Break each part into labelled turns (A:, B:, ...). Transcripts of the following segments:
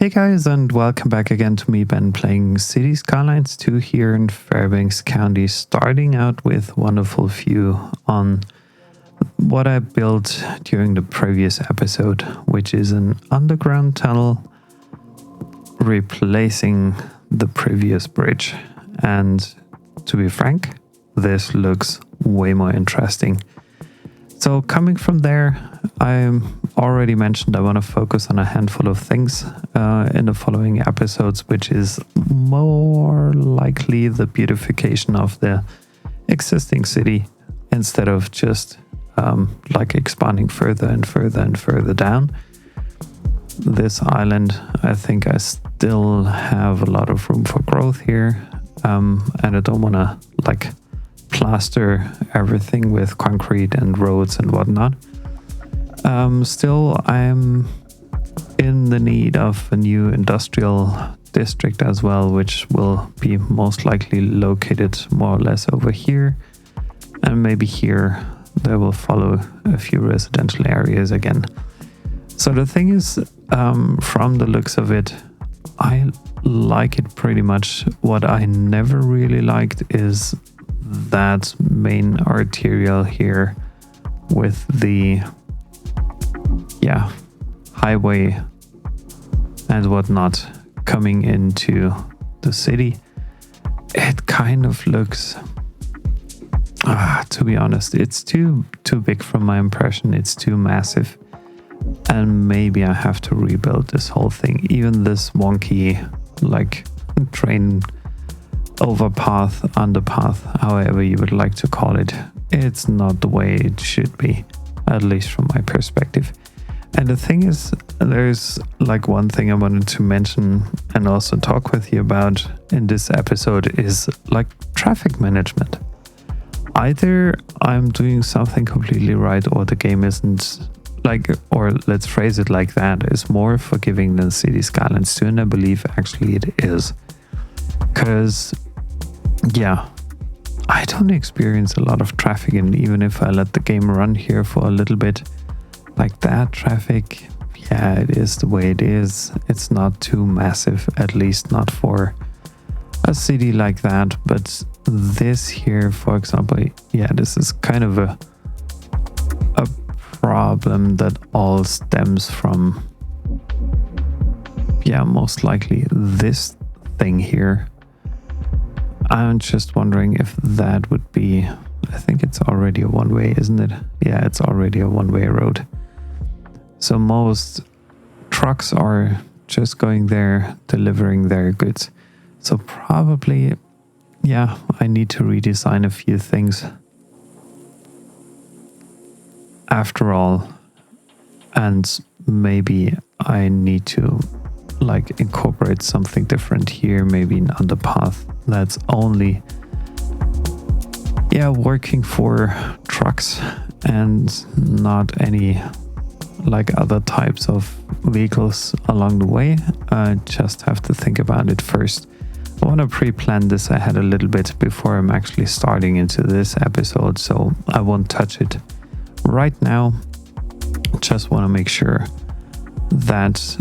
A: Hey guys, and welcome back again to me, Ben, playing Cities Skylines 2 here in Fairbanks County, starting out with wonderful view on what I built during the previous episode, which is an underground tunnel replacing the previous bridge. And to be frank, this looks way more interesting. So coming from there, I already mentioned I want to focus on a handful of things in the following episodes, which is more likely the beautification of the existing city instead of just like expanding further and further and further down. This island, I think I still have a lot of room for growth here, and I don't want to like plaster everything with concrete and roads and whatnot. Still, I'm in the need of a new industrial district as well, which will be most likely located more or less over here, and maybe here they will follow a few residential areas again. So the thing is, from the looks of it, I like it pretty much. What I never really liked is that main arterial here with the highway and whatnot coming into the city. It kind of looks, to be honest, it's too big from my impression. It's too massive, and maybe I have to rebuild this whole thing. Even this wonky like train overpath, underpath, however you would like to call it, it's not the way it should be, at least from my perspective. And the thing is, there's like one thing I wanted to mention and also talk with you about in this episode is like traffic management. Either I'm doing something completely right, or the game isn't like, or let's phrase it like that, is more forgiving than Cities Skylines 2, and I believe actually it is. Because I don't experience a lot of traffic, and even if I let the game run here for a little bit, like that traffic, it is the way it is. It's not too massive, at least not for a city like that. But this here, for example, this is kind of a problem that all stems from, most likely this thing here. I'm just wondering if that would be, I think it's already a one-way, isn't it? Yeah, it's already a one-way road. So most trucks are just going there, delivering their goods. So probably, I need to redesign a few things after all. And maybe I need to like incorporate something different here, maybe an underpath that's only working for trucks and not any like other types of vehicles along the way. I just have to think about it first. I want to pre-plan this ahead a little bit before I'm actually starting into this episode, so I won't touch it right now. Just want to make sure that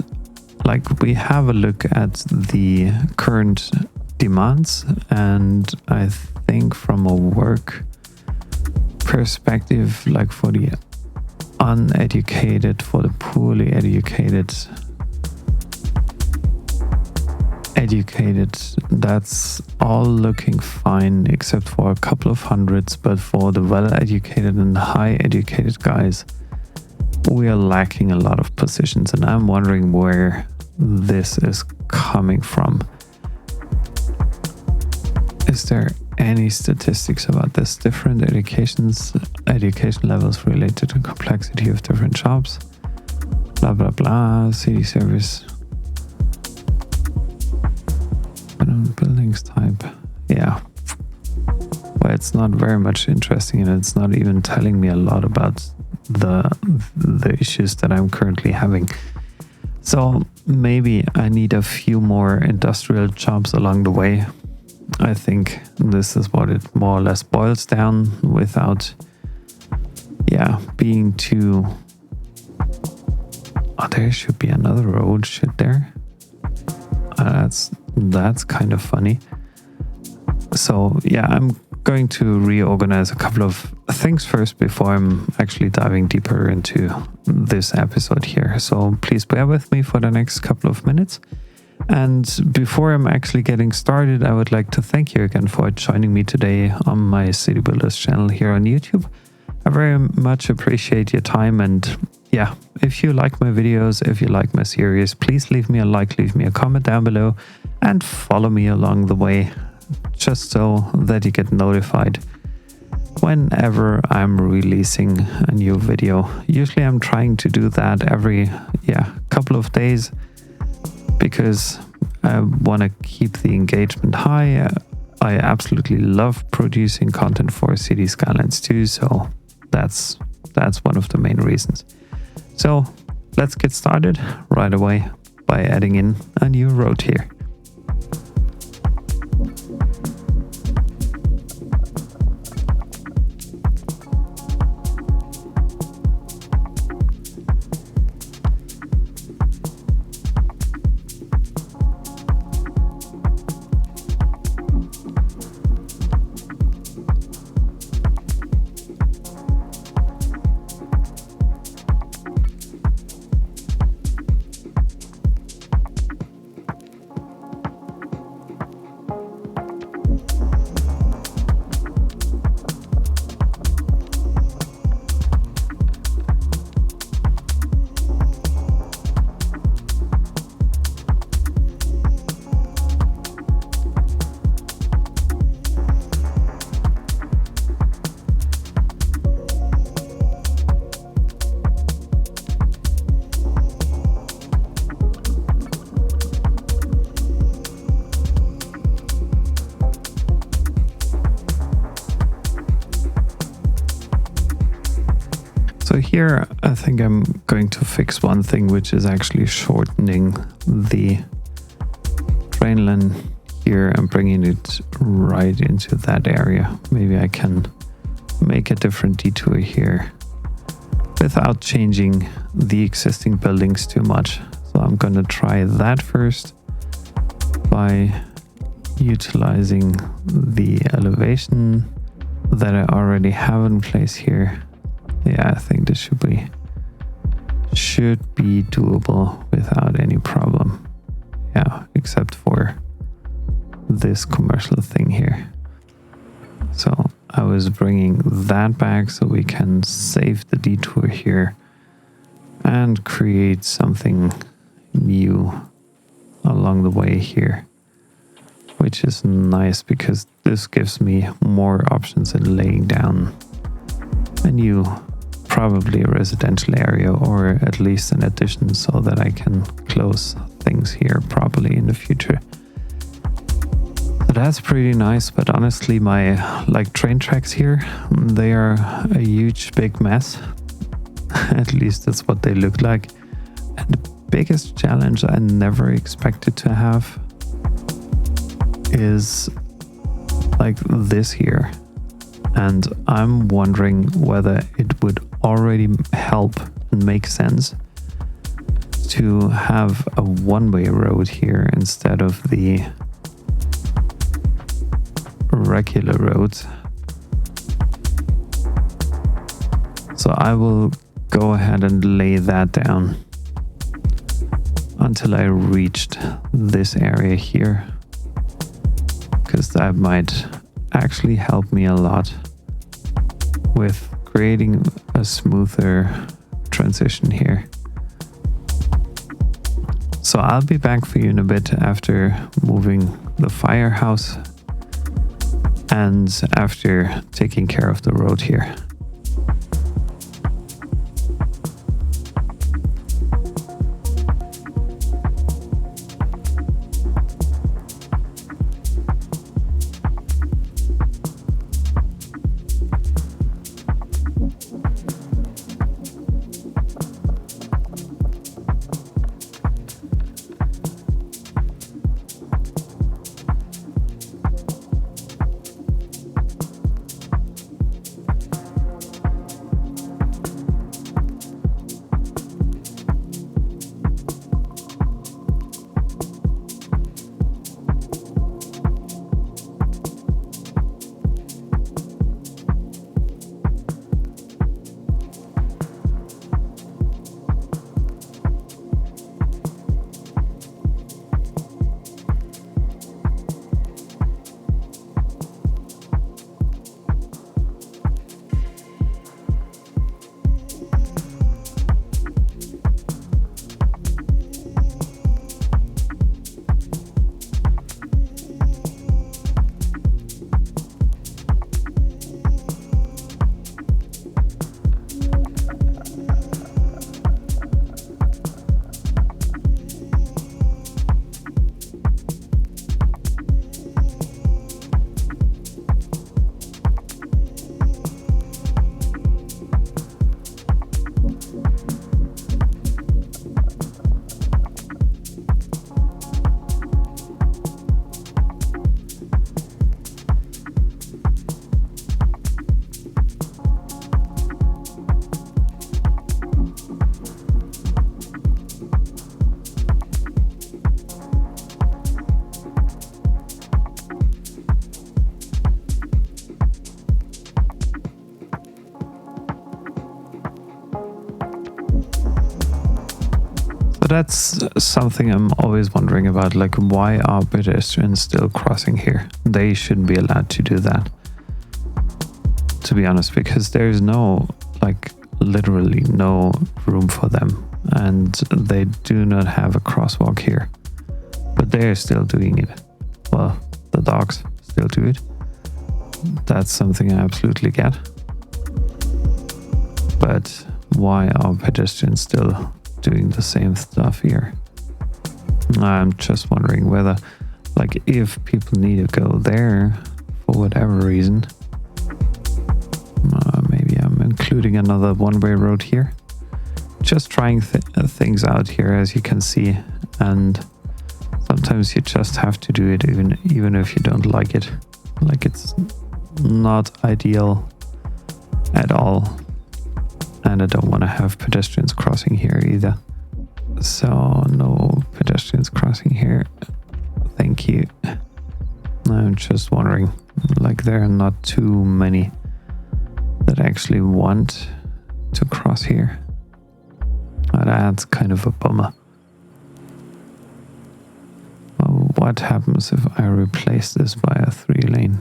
A: like we have a look at the current demands, and I think from a work perspective, like for the uneducated, for the poorly educated, that's all looking fine except for a couple of hundreds. But for the well-educated and high-educated guys, we are lacking a lot of positions, and I'm wondering where this is coming from. Is there any statistics about this? Different education levels related to complexity of different jobs. Blah blah blah. City service. Buildings type. Well, it's not very much interesting, and it's not even telling me a lot about the issues that I'm currently having. So maybe I need a few more industrial jobs along the way. I think this is what it more or less boils down, without being too... there should be another road, should there? That's kind of funny. So yeah, I'm going to reorganize a couple of things first before I'm actually diving deeper into this episode here. So please bear with me for the next couple of minutes. And before I'm actually getting started, I would like to thank you again for joining me today on my City Builders channel here on YouTube. I very much appreciate your time, and yeah, if you like my videos, if you like my series, please leave me a like, leave me a comment down below, and follow me along the way, just so that you get notified whenever I'm releasing a new video. Usually I'm trying to do that every couple of days, because I want to keep the engagement high. I absolutely love producing content for Cities Skylines too, so that's one of the main reasons. So let's get started right away by adding in a new road here. So here I think I'm going to fix one thing, which is actually shortening the train lane here and bringing it right into that area. Maybe I can make a different detour here without changing the existing buildings too much. So I'm going to try that first by utilizing the elevation that I already have in place here. Yeah, I think this should be doable without any problem. Yeah, except for this commercial thing here. So I was bringing that back so we can save the detour here and create something new along the way here, which is nice because this gives me more options in laying down a new, probably a residential area, or at least an addition, so that I can close things here properly in the future. So that's pretty nice, but honestly my train tracks here, they are a huge big mess. At least that's what they look like. And the biggest challenge I never expected to have is like this here. And I'm wondering whether it would already help and make sense to have a one-way road here instead of the regular roads. So I will go ahead and lay that down until I reached this area here, because that might actually help me a lot with creating a smoother transition here. So I'll be back for you in a bit after moving the firehouse and after taking care of the road here. that's something I'm always wondering about, like why are pedestrians still crossing here? They shouldn't be allowed to do that, to be honest, because there's no, like literally no room for them, and they do not have a crosswalk here, but they're still doing it. Well, the dogs still do it. That's something I absolutely get. But why are pedestrians still doing the same stuff here? I'm just wondering whether, like, if people need to go there for whatever reason, maybe I'm including another one-way road here. Just trying things out here, as you can see, and sometimes you just have to do it even if you don't like it. Like, it's not ideal at all, and I don't want to have pedestrians crossing here either. So no pedestrians crossing here, thank you. I'm just wondering, like, there are not too many that actually want to cross here. That's kind of a bummer. Well, what happens if I replace this by a 3-lane?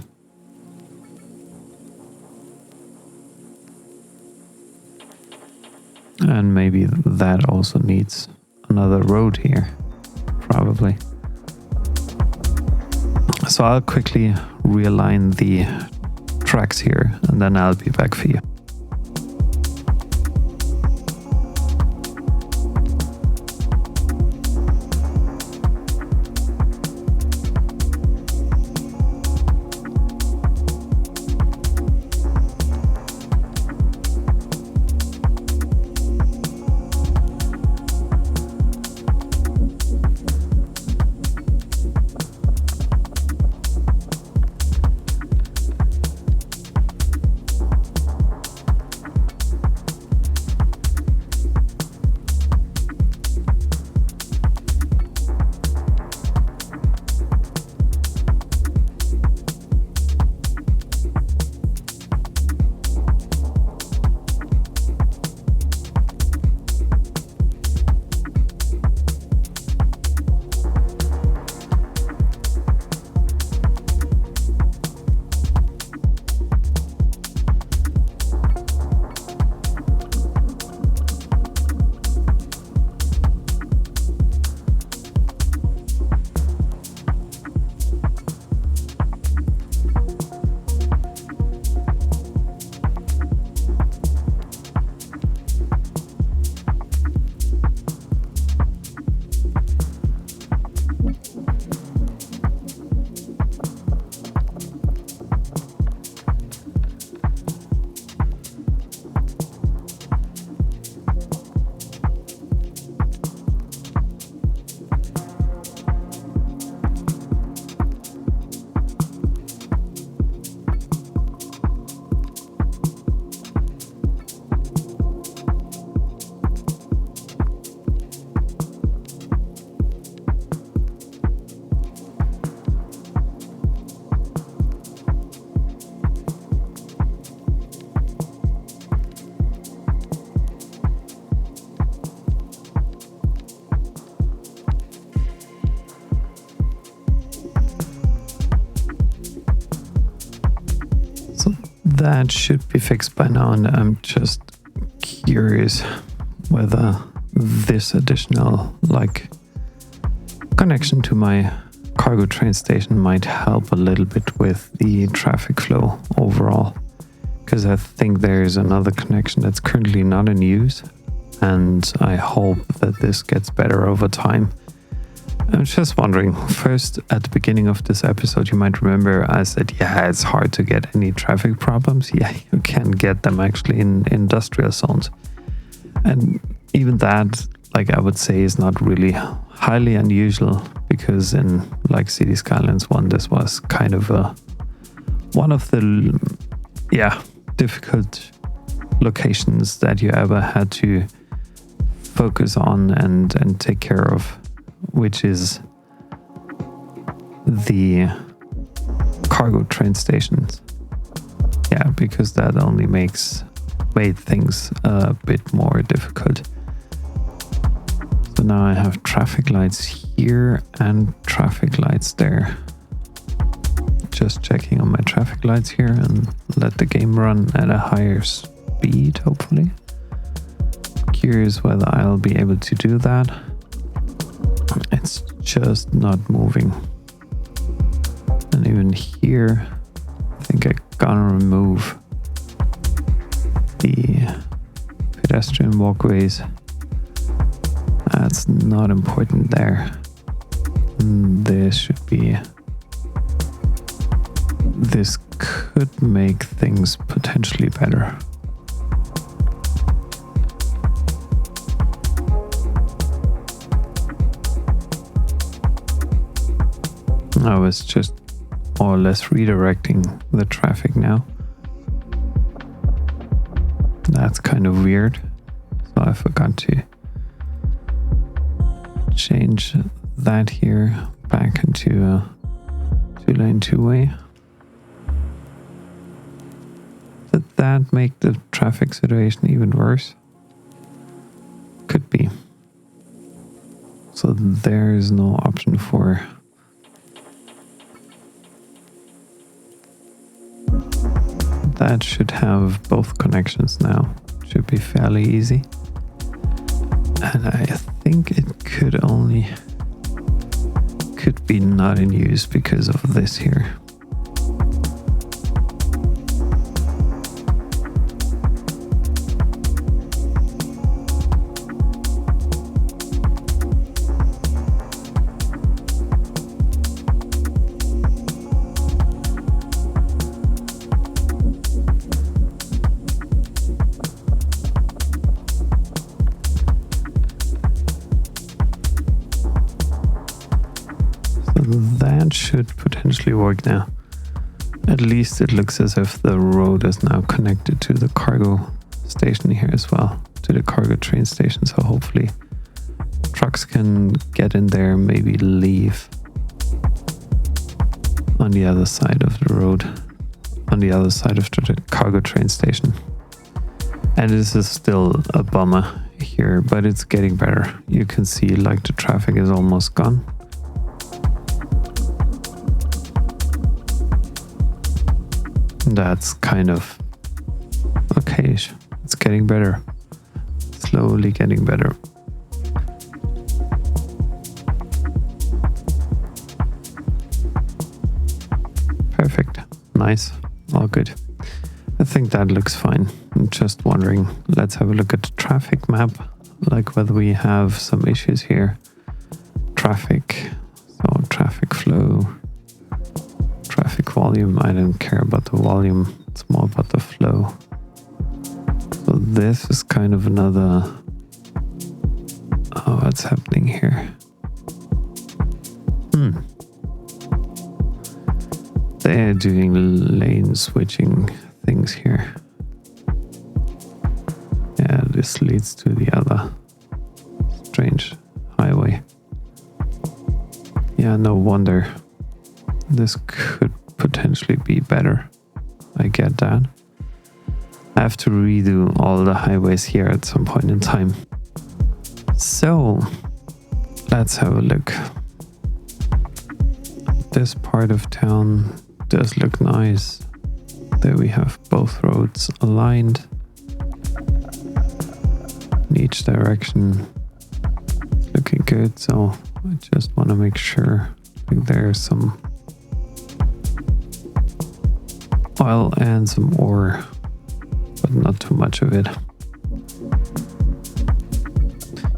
A: And maybe that also needs another road here, probably. So I'll quickly realign the tracks here, and then I'll be back for you. That should be fixed by now, and I'm just curious whether this additional, like, connection to my cargo train station might help a little bit with the traffic flow overall, because I think there is another connection that's currently not in use, and I hope that this gets better over time. I'm just wondering, first, at the beginning of this episode, you might remember I said, yeah, it's hard to get any traffic problems. Yeah, you can get them actually in industrial zones. And even that, like, I would say is not really highly unusual, because in, like, Cities Skylines 1, this was kind of one of the, difficult locations that you ever had to focus on and take care of, which is the cargo train stations. Yeah, because that only made things a bit more difficult. But now I have traffic lights here and traffic lights there. Just checking on my traffic lights here and let the game run at a higher speed, hopefully. Curious whether I'll be able to do that. It's just not moving. And even here, I think I gotta remove the pedestrian walkways. That's not important there. This should be... This could make things potentially better. I was just more or less redirecting the traffic now. That's kind of weird. So I forgot to change that here back into a 2-lane 2-way. Did that make the traffic situation even worse? Could be. So there is no option for that. Should have both connections now. Should be fairly easy. And I think it could be not in use because of this here. That should potentially work now. At least it looks as if the road is now connected to the cargo station here as well, to the cargo train station. So hopefully trucks can get in there, maybe leave on the other side of the road, on the other side of the cargo train station. And this is still a bummer here, but it's getting better. You can see like the traffic is almost gone. That's kind of okay. It's getting better. Slowly getting better. Perfect. Nice. All good. I think that looks fine. I'm just wondering, let's have a look at the traffic map, like whether we have some issues here. Traffic. So traffic flow. Traffic volume, I don't care about the volume, it's more about the flow. So this is kind of another... Oh, what's happening here? They're doing lane switching things here. Yeah, this leads to the other strange highway. Yeah, no wonder. This could potentially be better. I get that. I have to redo all the highways here at some point in time. So, let's have a look. This part of town does look nice. There we have both roads aligned in each direction. Looking good, so I just want to make sure there's some oil and some ore, but not too much of it.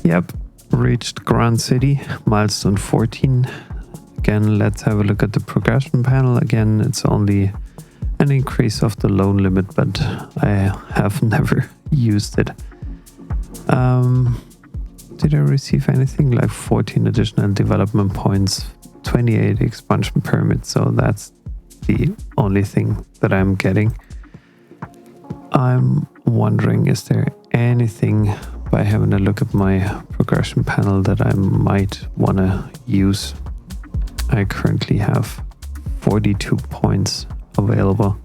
A: Yep, reached Grand City, milestone 14. Again, let's have a look at the progression panel. Again, it's only an increase of the loan limit, but I have never used it. Did I receive anything? Like 14 additional development points, 28 expansion permits, so that's the only thing that I'm getting. I'm wondering, is there anything by having a look at my progression panel that I might want to use? I currently have 42 points available.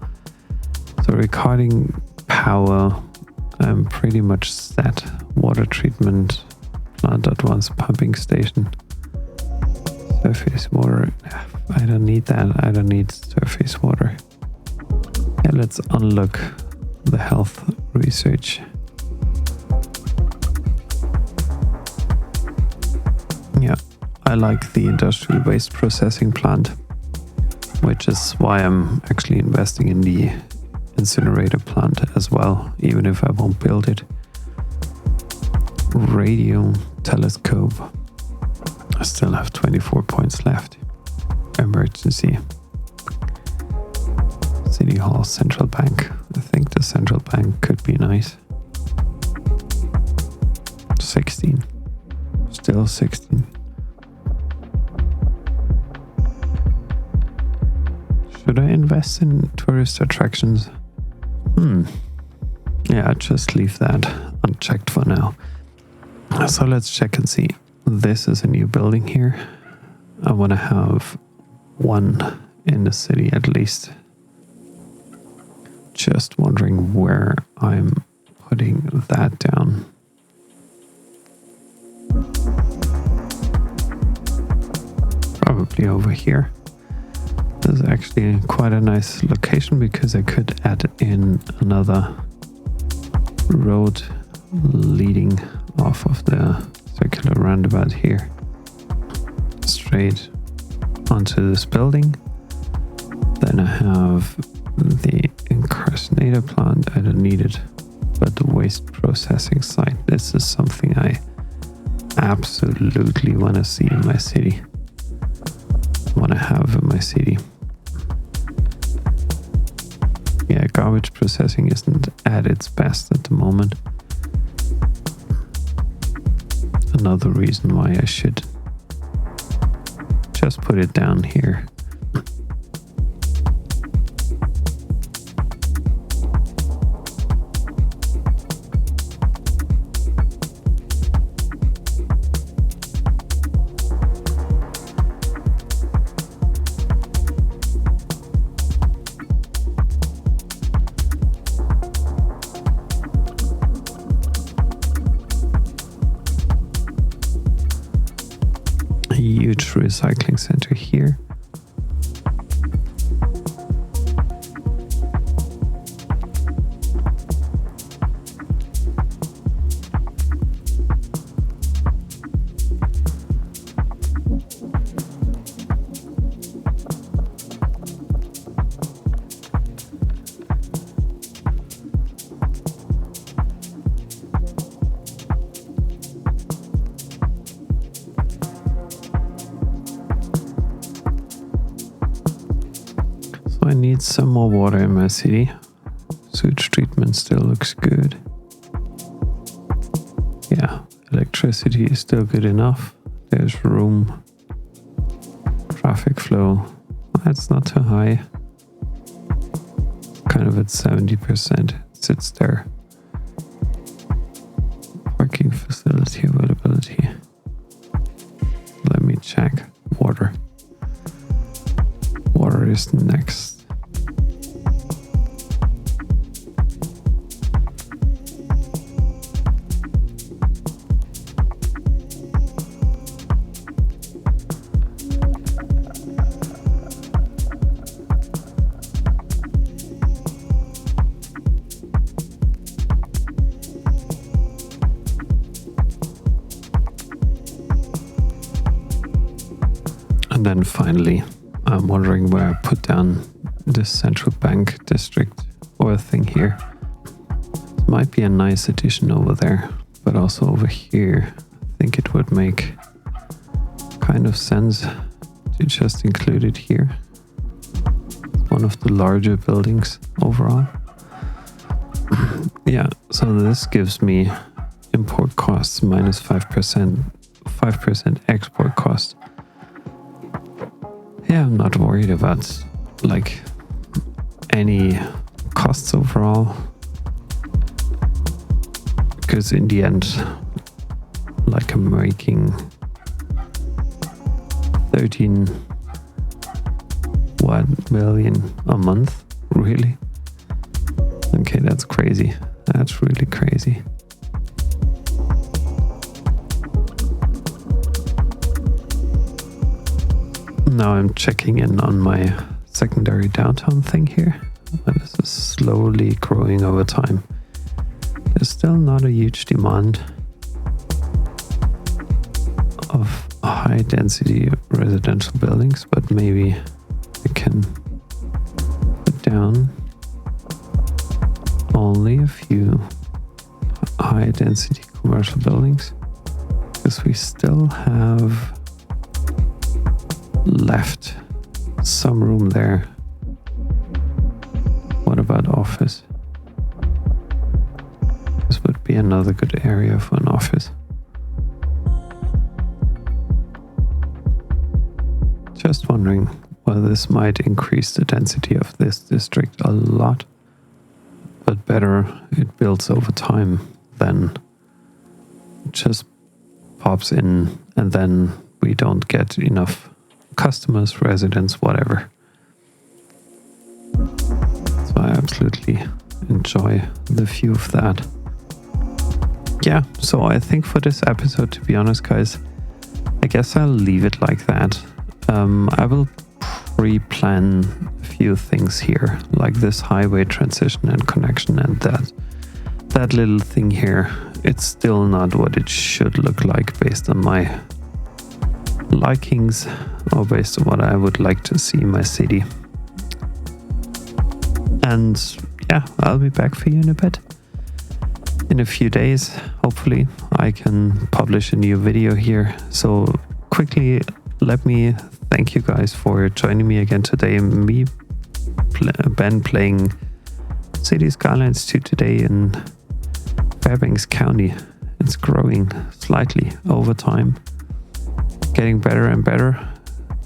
A: So regarding power, I'm pretty much set. Water treatment, plant at once pumping station. Surface water. I don't need that. I don't need surface water. Yeah, let's unlock the health research. Yeah, I like the industrial waste processing plant, which is why I'm actually investing in the incinerator plant as well, even if I won't build it. Radio telescope. I still have 24 points left. Emergency. City Hall, Central Bank. I think the Central Bank could be nice. 16. Still 16. Should I invest in tourist attractions? Yeah, just leave that unchecked for now. So let's check and see. This is a new building here. I want to have one in the city at least. Just wondering where I'm putting that down. Probably over here. This is actually quite a nice location because I could add in another road leading off of the circular roundabout here straight onto this building. Then I have the incarcerator plant. I don't need it, but the waste processing site. This is something I absolutely want to see in my city. Want to have in my city. Yeah, garbage processing isn't at its best at the moment. Another reason why I should just put it down here. Huge recycling center here. I need some more water in my city. Sewage treatment still looks good. Yeah, electricity is still good enough. There's room. Traffic flow, that's not too high. Kind of at 70%. It sits there. Parking facility availability. Let me check. Water. Water is next. And then finally, I'm wondering where I put down this central bank district or thing here. It might be a nice addition over there, but also over here. I think it would make kind of sense to just include it here. It's one of the larger buildings overall. Yeah, so this gives me import costs minus 5%, 5% export cost. Yeah, I'm not worried about like any costs overall, because in the end, like I'm making 13 million a month. Really? Okay, that's crazy. That's really crazy. Now I'm checking in on my secondary downtown thing here. And this is slowly growing over time. There's still not a huge demand of high density residential buildings, but maybe we can put down only a few high density commercial buildings, because we still have left some room there. What about office? This would be another good area for an office. Just wondering whether this might increase the density of this district a lot, but better it builds over time than just pops in and then we don't get enough customers, residents, whatever. So I absolutely enjoy the view of that. Yeah, so I think for this episode, to be honest, guys, I guess I'll leave it like that. I will pre-plan a few things here, like this highway transition and connection, and that little thing here. It's still not what it should look like based on my likings or based on what I would like to see in my city. And yeah, I'll be back for you in a bit. In a few days, hopefully, I can publish a new video here. So quickly, let me thank you guys for joining me again today. Ben playing Cities Skylines 2 today in Fairbanks County. It's growing slightly over time, getting better and better,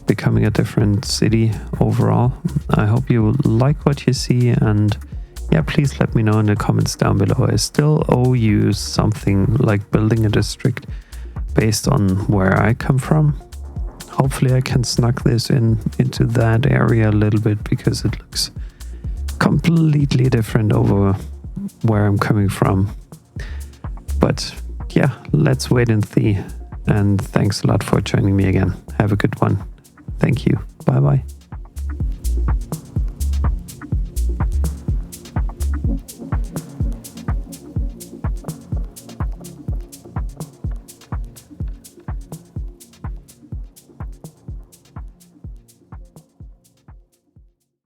A: becoming a different city overall. I hope you like what you see, and yeah, please let me know in the comments down below. I still owe you something, like building a district based on where I come from. Hopefully I can snuck this into that area a little bit, because it looks completely different over where I'm coming from. But yeah, let's wait and see. And thanks a lot for joining me again. Have a good one. Thank you. Bye bye.